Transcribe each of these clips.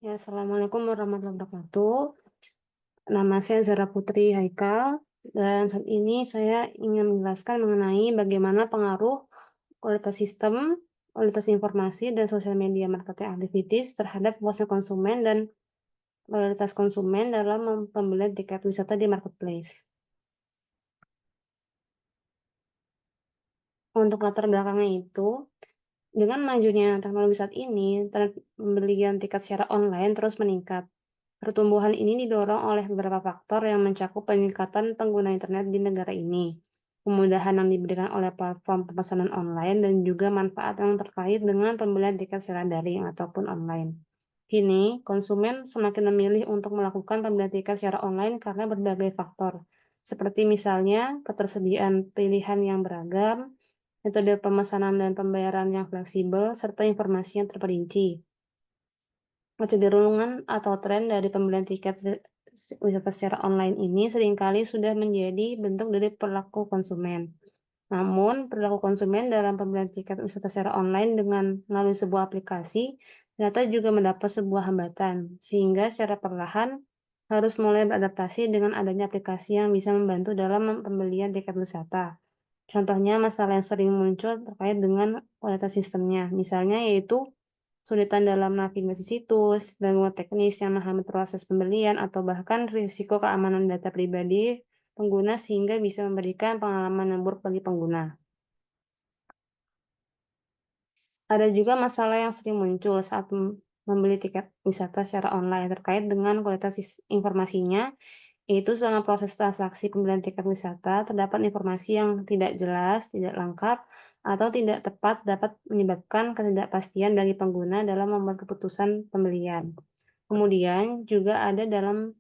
Ya, Assalamualaikum warahmatullahi wabarakatuh. Nama saya Zara Putri Haikal, dan saat ini saya ingin menjelaskan mengenai bagaimana pengaruh kualitas sistem, kualitas informasi, dan sosial media marketing activities terhadap kepuasan konsumen dan loyalitas konsumen dalam pembelian tiket wisata di marketplace. Untuk latar belakangnya itu, dengan majunya teknologi saat ini, tren pembelian tiket secara online terus meningkat. Pertumbuhan ini didorong oleh beberapa faktor yang mencakup peningkatan pengguna internet di negara ini, kemudahan yang diberikan oleh platform pemesanan online, dan juga manfaat yang terkait dengan pembelian tiket secara daring ataupun online. Kini, konsumen semakin memilih untuk melakukan pembelian tiket secara online karena berbagai faktor, seperti misalnya ketersediaan pilihan yang beragam, metode pemesanan dan pembayaran yang fleksibel, serta informasi yang terperinci. Kecenderungan atau tren dari pembelian tiket wisata secara online ini seringkali sudah menjadi bentuk dari perilaku konsumen. Namun, perilaku konsumen dalam pembelian tiket wisata secara online dengan melalui sebuah aplikasi ternyata juga mendapat sebuah hambatan, sehingga secara perlahan harus mulai beradaptasi dengan adanya aplikasi yang bisa membantu dalam pembelian tiket wisata. Contohnya masalah yang sering muncul terkait dengan kualitas sistemnya, misalnya yaitu kesulitan dalam navigasi situs, gangguan teknis yang memahami proses pembelian, atau bahkan risiko keamanan data pribadi pengguna sehingga bisa memberikan pengalaman yang buruk bagi pengguna. Ada juga masalah yang sering muncul saat membeli tiket wisata secara online terkait dengan kualitas informasinya, yaitu selama proses transaksi pembelian tiket wisata terdapat informasi yang tidak jelas, tidak lengkap, atau tidak tepat dapat menyebabkan ketidakpastian bagi pengguna dalam membuat keputusan pembelian. Kemudian juga ada dalam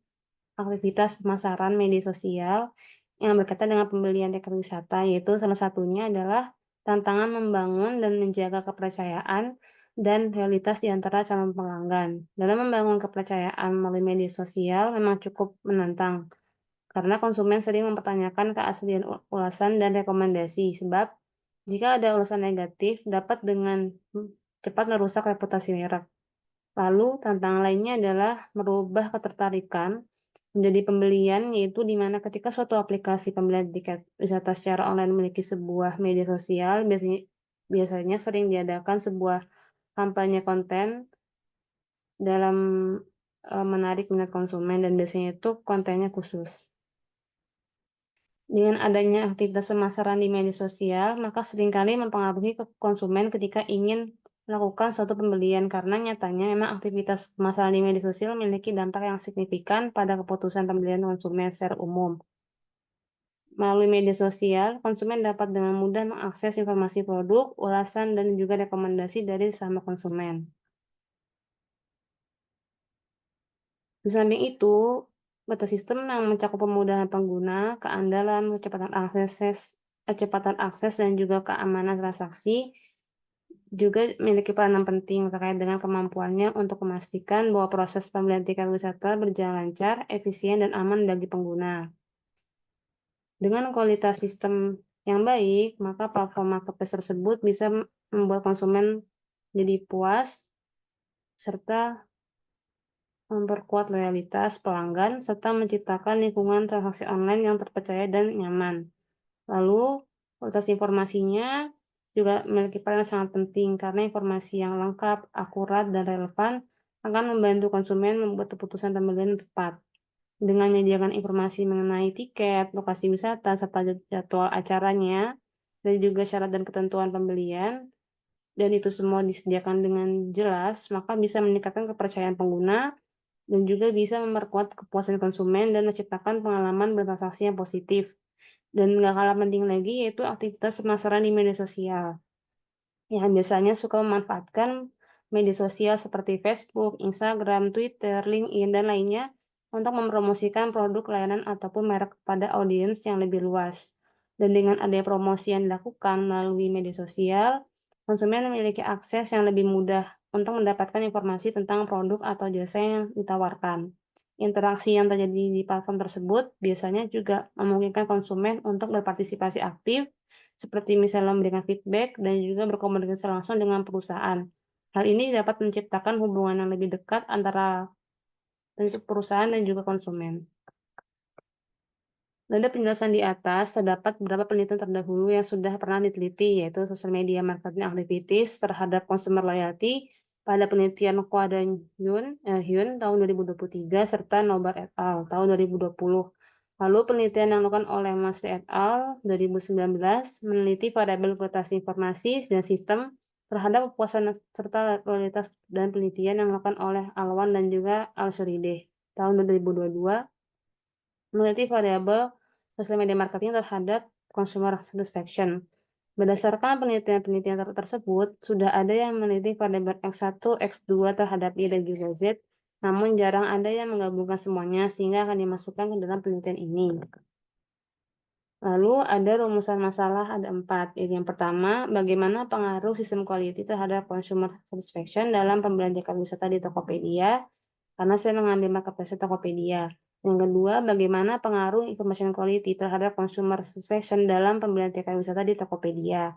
aktivitas pemasaran media sosial yang berkaitan dengan pembelian tiket wisata, yaitu salah satunya adalah tantangan membangun dan menjaga kepercayaan dan realitas di antara calon pelanggan. Dalam membangun kepercayaan melalui media sosial memang cukup menantang, karena konsumen sering mempertanyakan keaslian ulasan dan rekomendasi, sebab jika ada ulasan negatif dapat dengan cepat merusak reputasi merek. Lalu tantangan lainnya adalah merubah ketertarikan menjadi pembelian, yaitu di mana ketika suatu aplikasi pembelian tiket wisata secara online memiliki sebuah media sosial, biasanya biasanya sering diadakan sebuah kampanye konten dalam menarik minat konsumen, dan biasanya itu kontennya khusus. Dengan adanya aktivitas pemasaran di media sosial, maka seringkali mempengaruhi ke konsumen ketika ingin melakukan suatu pembelian, karena nyatanya memang aktivitas pemasaran di media sosial memiliki dampak yang signifikan pada keputusan pembelian konsumen secara umum. Melalui media sosial, konsumen dapat dengan mudah mengakses informasi produk, ulasan, dan juga rekomendasi dari sesama konsumen. Di samping itu, batas sistem yang mencakup kemudahan pengguna, keandalan, kecepatan akses, dan juga keamanan transaksi juga memiliki peranan penting terkait dengan kemampuannya untuk memastikan bahwa proses pembelian tiket wisata berjalan lancar, efisien, dan aman bagi pengguna. Dengan kualitas sistem yang baik, maka platform marketplace tersebut bisa membuat konsumen jadi puas serta memperkuat loyalitas pelanggan serta menciptakan lingkungan transaksi online yang terpercaya dan nyaman. Lalu, kualitas informasinya juga memiliki peran yang sangat penting karena informasi yang lengkap, akurat, dan relevan akan membantu konsumen membuat keputusan pembelian yang tepat. Dengan menyediakan informasi mengenai tiket, lokasi wisata, serta jadwal acaranya, dan juga syarat dan ketentuan pembelian, dan itu semua disediakan dengan jelas, maka bisa meningkatkan kepercayaan pengguna dan juga bisa memperkuat kepuasan konsumen dan menciptakan pengalaman bertransaksi yang positif. Dan nggak kalah penting lagi yaitu aktivitas pemasaran di media sosial, yang biasanya suka memanfaatkan media sosial seperti Facebook, Instagram, Twitter, LinkedIn, dan lainnya untuk mempromosikan produk, layanan, ataupun merek kepada audiens yang lebih luas. Dan dengan adanya promosi yang dilakukan melalui media sosial, konsumen memiliki akses yang lebih mudah untuk mendapatkan informasi tentang produk atau jasa yang ditawarkan. Interaksi yang terjadi di platform tersebut biasanya juga memungkinkan konsumen untuk berpartisipasi aktif, seperti misalnya memberikan feedback dan juga berkomunikasi langsung dengan perusahaan. Hal ini dapat menciptakan hubungan yang lebih dekat antara perusahaan dan juga konsumen. Dari penjelasan di atas, terdapat beberapa penelitian terdahulu yang sudah pernah diteliti, yaitu social media marketing activities terhadap consumer loyalty pada penelitian Kwa dan Hyun tahun 2023 serta Nobar et al. Tahun 2020. Lalu penelitian yang dilakukan oleh Masri et al. 2019 meneliti variabel kualitas informasi dan sistem terhadap kepuasan serta loyalitas, dan penelitian yang dilakukan oleh Alwan dan juga Al-Suride tahun 2022 meneliti variabel sosial media marketing terhadap consumer satisfaction. Berdasarkan penelitian-penelitian tersebut, sudah ada yang meneliti variabel X1, X2 terhadap Y dan juga Z, namun jarang ada yang menggabungkan semuanya sehingga akan dimasukkan ke dalam penelitian ini. Lalu ada rumusan masalah, ada 4. Yang pertama, bagaimana pengaruh sistem quality terhadap consumer satisfaction dalam pembelian tiket wisata di Tokopedia, karena saya mengambil marketplace Tokopedia. Yang kedua, bagaimana pengaruh information quality terhadap consumer satisfaction dalam pembelian tiket wisata di Tokopedia.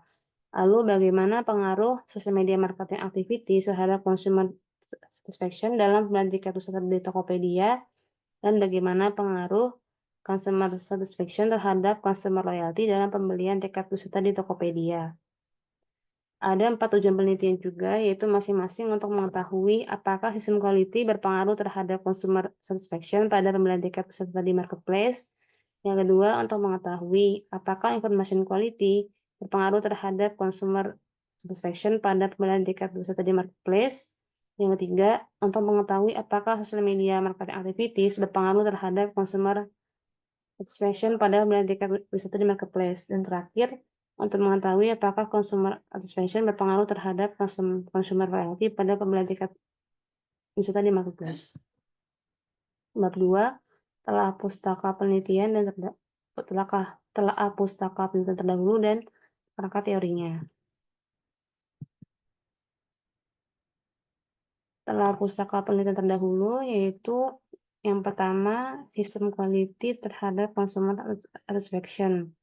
Lalu bagaimana pengaruh social media marketing activity terhadap consumer satisfaction dalam pembelian tiket wisata di Tokopedia, dan bagaimana pengaruh customer satisfaction terhadap customer loyalty dalam pembelian tiket wisata di Tokopedia. Ada 4 tujuan penelitian juga, yaitu masing-masing untuk mengetahui apakah sistem quality berpengaruh terhadap consumer satisfaction pada pembelian tiket wisata di marketplace. Yang kedua, untuk mengetahui apakah information quality berpengaruh terhadap consumer satisfaction pada pembelian tiket wisata di marketplace. Yang ketiga, untuk mengetahui apakah social media marketing activities berpengaruh terhadap consumer satisfaction pada pembelian tiket wisata di marketplace. Dan terakhir, untuk mengetahui apakah consumer satisfaction berpengaruh terhadap consumer loyalty pada pembelian tiket wisata di marketplace. Bab 2, telah pustaka penelitian dan pustaka penelitian terdahulu dan kerangka teorinya. Telah pustaka penelitian terdahulu yaitu yang pertama, sistem quality terhadap consumer satisfaction.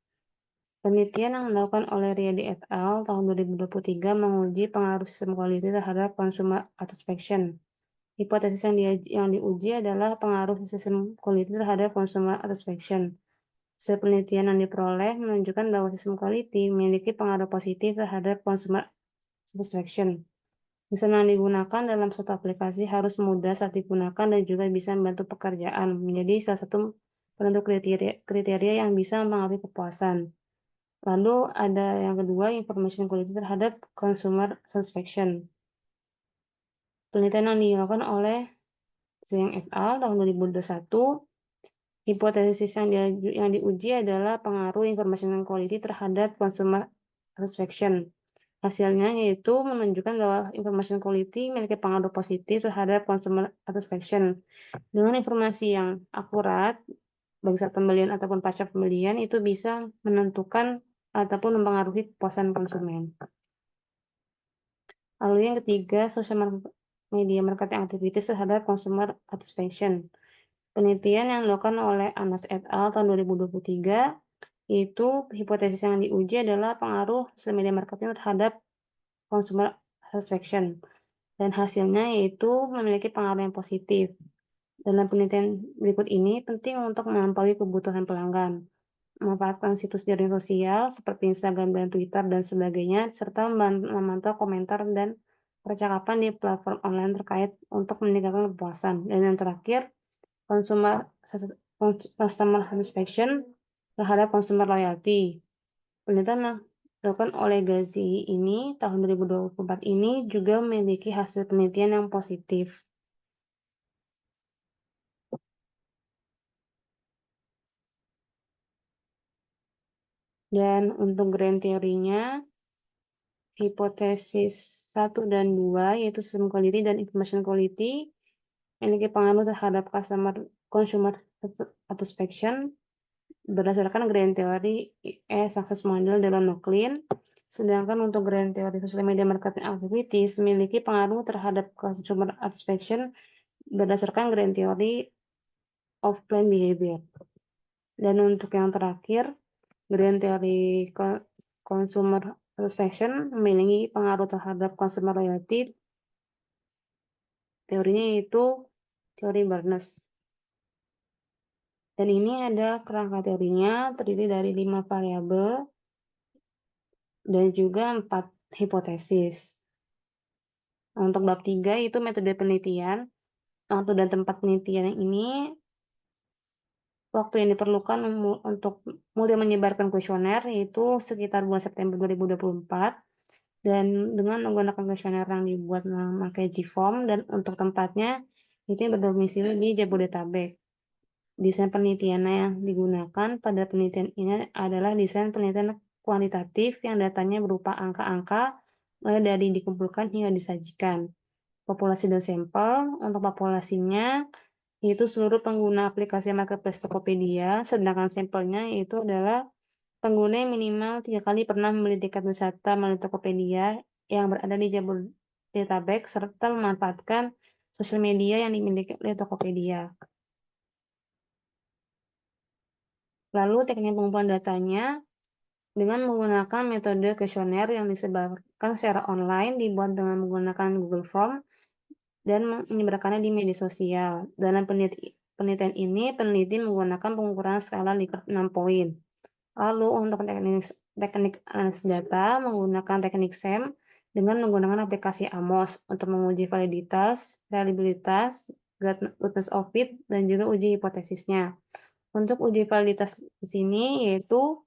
Penelitian yang dilakukan oleh Riyadi et al. Tahun 2023 menguji pengaruh sistem quality terhadap consumer satisfaction. Hipotesis yang diuji adalah pengaruh sistem quality terhadap consumer satisfaction. Hasil penelitian yang diperoleh menunjukkan bahwa sistem quality memiliki pengaruh positif terhadap consumer satisfaction. Sistem yang digunakan dalam suatu aplikasi harus mudah saat digunakan dan juga bisa membantu pekerjaan, menjadi salah satu penentu kriteria yang bisa mempengaruhi kepuasan. Lalu ada yang kedua, information quality terhadap consumer satisfaction. Penelitian yang dilakukan oleh Zheng et al. Tahun 2021, hipotesis yang diuji adalah pengaruh information quality terhadap consumer satisfaction. Hasilnya yaitu menunjukkan bahwa information quality memiliki pengaruh positif terhadap consumer satisfaction. Dengan informasi yang akurat, baik saat pembelian ataupun pasca pembelian, itu bisa menentukan ataupun mempengaruhi kepuasan konsumen. Lalu yang ketiga, social media marketing activities terhadap consumer satisfaction. Penelitian yang dilakukan oleh Anas et al. Tahun 2023, itu hipotesis yang diuji adalah pengaruh social media marketing terhadap consumer satisfaction. Dan hasilnya yaitu memiliki pengaruh yang positif. Dalam penelitian berikut ini penting untuk melampaui kebutuhan pelanggan, memanfaatkan situs jaring sosial seperti Instagram dan Twitter dan sebagainya, serta memantau komentar dan percakapan di platform online terkait untuk meningkatkan kepuasan. Dan yang terakhir, customer satisfaction terhadap consumer loyalty. Penelitian yang dilakukan oleh Ghazi ini tahun 2024 ini juga memiliki hasil penelitian yang positif. Dan untuk grand teorinya, hipotesis 1 dan 2 yaitu system quality dan information quality memiliki pengaruh terhadap consumer satisfaction berdasarkan grand theory success model Delon Maclean. Sedangkan untuk grand theory social media marketing activities memiliki pengaruh terhadap consumer satisfaction berdasarkan grand theory of plan behavior. Dan untuk yang terakhir, grand theory consumer satisfaction memiliki pengaruh terhadap consumer loyalty Teorinya yaitu teori Bernoulli. Dan ini ada kerangka teorinya terdiri dari 5 variabel dan juga 4 hipotesis. Nah, untuk bab 3 itu metode penelitian. Waktu dan tempat penelitian ini waktu yang diperlukan untuk mulai menyebarkan kuesioner yaitu sekitar bulan September 2024 dan dengan menggunakan kuesioner yang dibuat memakai Gform dan untuk tempatnya itu yang berdomisili di Jabodetabek. Desain penelitian yang digunakan pada penelitian ini adalah desain penelitian kuantitatif yang datanya berupa angka-angka mulai dari dikumpulkan hingga disajikan. Populasi dan sampel, untuk populasinya yaitu seluruh pengguna aplikasi marketplace Tokopedia, sedangkan sampelnya yaitu adalah pengguna yang minimal 3 kali pernah membeli tiket wisata melalui Tokopedia yang berada di Jabodetabek serta memanfaatkan sosial media yang dimiliki oleh Tokopedia. Lalu teknik pengumpulan datanya dengan menggunakan metode kuesioner yang disebarkan secara online dibuat dengan menggunakan Google Form dan menyebarkannya di media sosial. Dalam penelitian ini, peneliti menggunakan pengukuran skala Likert 6 poin. Lalu untuk teknik analisis data menggunakan teknik SEM dengan menggunakan aplikasi AMOS untuk menguji validitas, reliabilitas, goodness of fit, dan juga uji hipotesisnya. Untuk uji validitas di sini yaitu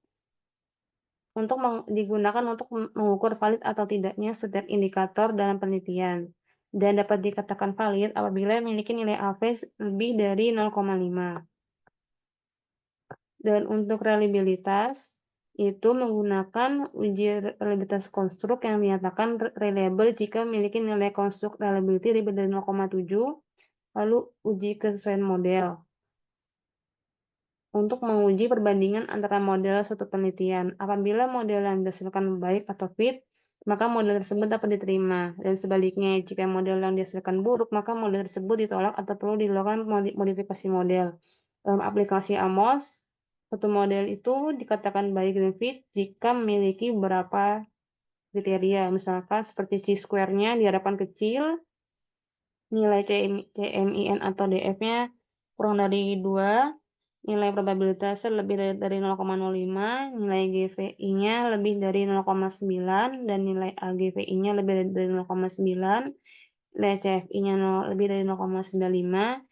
digunakan untuk mengukur valid atau tidaknya setiap indikator dalam penelitian, dan dapat dikatakan valid apabila memiliki nilai average lebih dari 0,5. Dan untuk reliabilitas, itu menggunakan uji reliabilitas konstruk yang dinyatakan reliable jika memiliki nilai konstruk reliability lebih dari 0,7, lalu uji kesesuaian model untuk menguji perbandingan antara model suatu penelitian. Apabila model yang dihasilkan baik atau fit, maka model tersebut dapat diterima. Dan sebaliknya, jika model yang dihasilkan buruk, maka model tersebut ditolak atau perlu dilakukan modifikasi model. Dalam aplikasi AMOS, suatu model itu dikatakan baik dan fit jika memiliki beberapa kriteria, misalkan seperti chi-square-nya diharapkan kecil, nilai CMIN atau DF-nya kurang dari 2, nilai probabilitasnya lebih dari 0,05, nilai GVI-nya lebih dari 0,9, dan nilai AGVI-nya lebih dari 0,9, nilai CFI-nya lebih dari 0,95,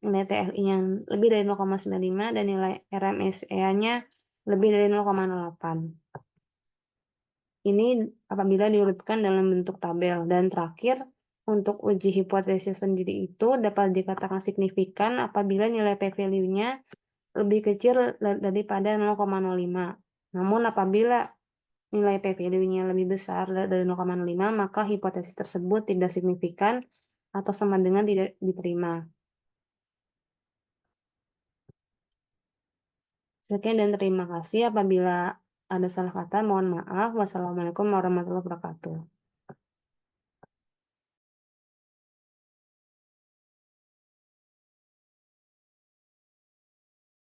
nilai TFI-nya lebih dari 0,95, dan nilai RMSE-nya lebih dari 0,08. Ini apabila diurutkan dalam bentuk tabel. Dan terakhir, untuk uji hipotesis sendiri itu dapat dikatakan signifikan apabila nilai p-value-nya lebih kecil daripada 0,05. Namun apabila nilai p-value-nya lebih besar dari 0,05, maka hipotesis tersebut tidak signifikan atau sama dengan tidak diterima. Sekian dan terima kasih. Apabila ada salah kata, mohon maaf. Wassalamualaikum warahmatullahi wabarakatuh.